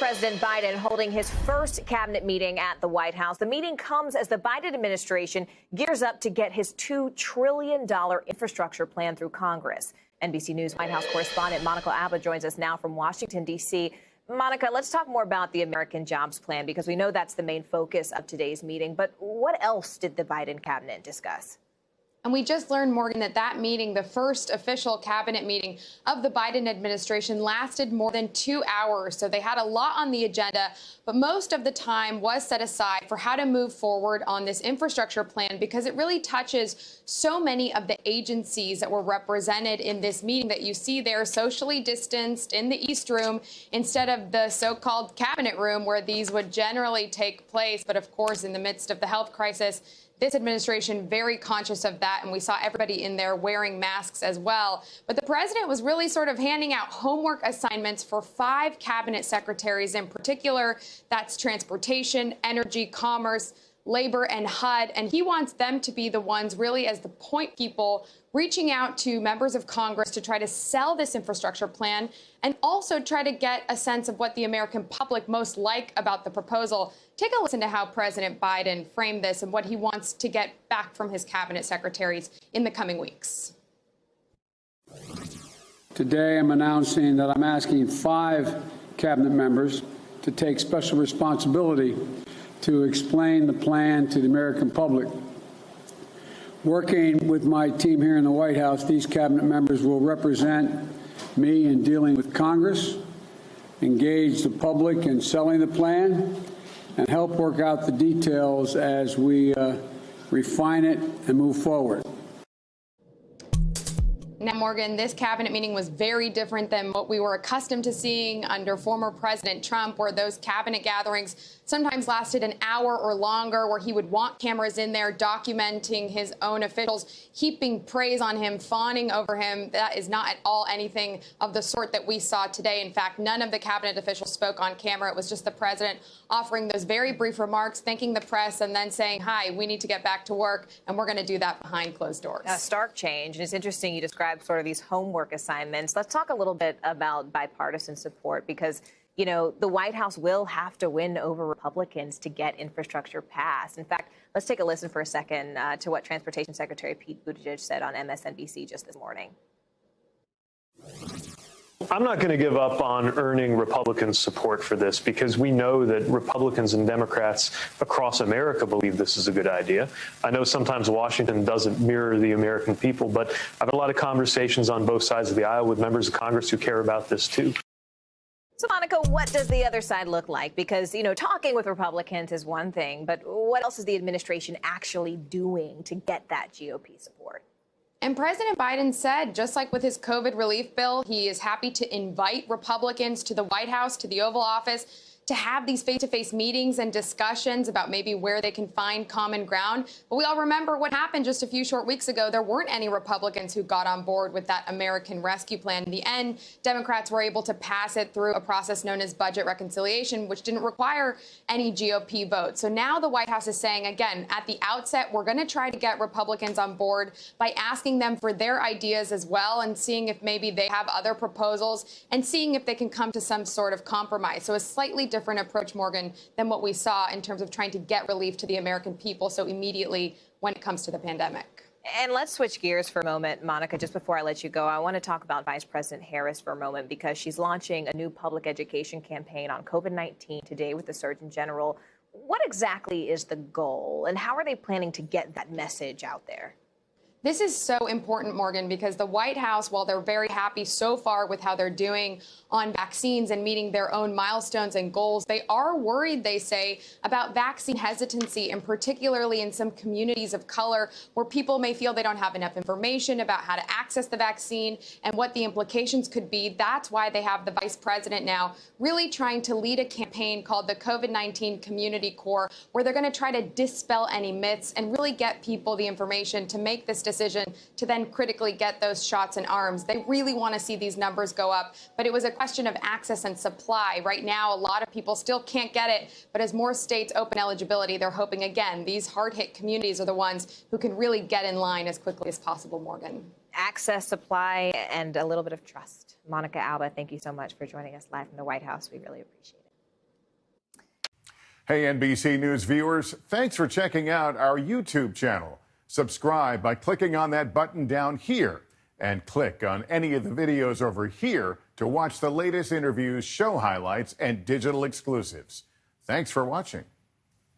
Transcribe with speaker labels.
Speaker 1: President Biden holding his first cabinet meeting at the White House. The meeting comes as the Biden administration gears up to get his $2 trillion infrastructure plan through Congress. NBC News White House correspondent Monica Alba joins us now from Washington, D.C. Monica, let's talk more about the American Jobs Plan, because we know that's the main focus of today's meeting. But what else did the Biden cabinet discuss?
Speaker 2: And we just learned, Morgan, that that meeting, the first official cabinet meeting of the Biden administration, lasted more than 2 hours. So they had a lot on the agenda, but most of the time was set aside for how to move forward on this infrastructure plan, because it really touches so many of the agencies that were represented in this meeting that you see there, socially distanced in the East Room instead of the so-called cabinet room where these would generally take place. But of course, in the midst of the health crisis, this administration very conscious of that, and we saw everybody in there wearing masks as well. But the president was really sort of handing out homework assignments for 5 cabinet secretaries in particular. That's transportation, energy, commerce, labor, and HUD. And he wants them to be the ones really as the point people reaching out to members of Congress to try to sell this infrastructure plan and also try to get a sense of what the American public most like about the proposal. Take a listen to how President Biden framed this and what he wants to get back from his cabinet secretaries in the coming weeks.
Speaker 3: Today, I'm announcing that I'm asking 5 cabinet members to take special responsibility to explain the plan to the American public. Working with my team here in the White House, these cabinet members will represent me in dealing with Congress, engage the public in selling the plan, and help work out the details as we refine it and move forward.
Speaker 2: Now, Morgan, this cabinet meeting was very different than what we were accustomed to seeing under former President Trump, where those cabinet gatherings sometimes lasted an hour or longer, where he would want cameras in there documenting his own officials, heaping praise on him, fawning over him. That is not at all anything of the sort that we saw today. In fact, none of the cabinet officials spoke on camera. It was just the president offering those very brief remarks, thanking the press, and then saying, hi, we need to get back to work, and we're going to do that behind closed doors.
Speaker 1: A stark change. And it's interesting you described sort of these homework assignments. Let's talk a little bit about bipartisan support, because, you know, the White House will have to win over Republicans to get infrastructure passed. In fact, let's take a listen for a second to what Transportation Secretary Pete Buttigieg said on MSNBC just this morning.
Speaker 4: I'm not going to give up on earning Republican support for this, because we know that Republicans and Democrats across America believe this is a good idea. I know sometimes Washington doesn't mirror the American people, but I've had a lot of conversations on both sides of the aisle with members of Congress who care about this, too.
Speaker 1: So, Monica, what does the other side look like? Because, you know, talking with Republicans is one thing, but what else is the administration actually doing to get that GOP support?
Speaker 2: And President Biden said, just like with his COVID relief bill, he is happy to invite Republicans to the White House, to the Oval Office, to have these face-to-face meetings and discussions about maybe where they can find common ground. But we all remember what happened just a few short weeks ago. There weren't any Republicans who got on board with that American Rescue Plan. In the end, Democrats were able to pass it through a process known as budget reconciliation, which didn't require any GOP votes. So now the White House is saying, again, at the outset, we're going to try to get Republicans on board by asking them for their ideas as well, and seeing if maybe they have other proposals, and seeing if they can come to some sort of compromise. So a slightly different approach, Morgan, than what we saw in terms of trying to get relief to the American people so immediately when it comes to the pandemic.
Speaker 1: And let's switch gears for a moment, Monica. Just before I let you go, I want to talk about Vice President Harris for a moment, because she's launching a new public education campaign on COVID-19 today with the Surgeon General. What exactly is the goal, and how are they planning to get that message out there?
Speaker 2: This is so important, Morgan, because the White House, while they're very happy so far with how they're doing on vaccines and meeting their own milestones and goals, they are worried, they say, about vaccine hesitancy, and particularly in some communities of color where people may feel they don't have enough information about how to access the vaccine and what the implications could be. That's why they have the vice president now really trying to lead a campaign called the COVID-19 Community Corps, where they're going to try to dispel any myths and really get people the information to make this decision to then critically get those shots in arms. They really want to see these numbers go up, but it was a question of access and supply. Right now, a lot of people still can't get it, but as more states open eligibility, they're hoping, again, these hard-hit communities are the ones who can really get in line as quickly as possible, Morgan.
Speaker 1: Access, supply, and a little bit of trust. Monica Alba, thank you so much for joining us live from the White House. We really appreciate it.
Speaker 5: Hey, NBC News viewers, thanks for checking out our YouTube channel. Subscribe by clicking on that button down here and click on any of the videos over here to watch the latest interviews, show highlights, and digital exclusives. Thanks for watching.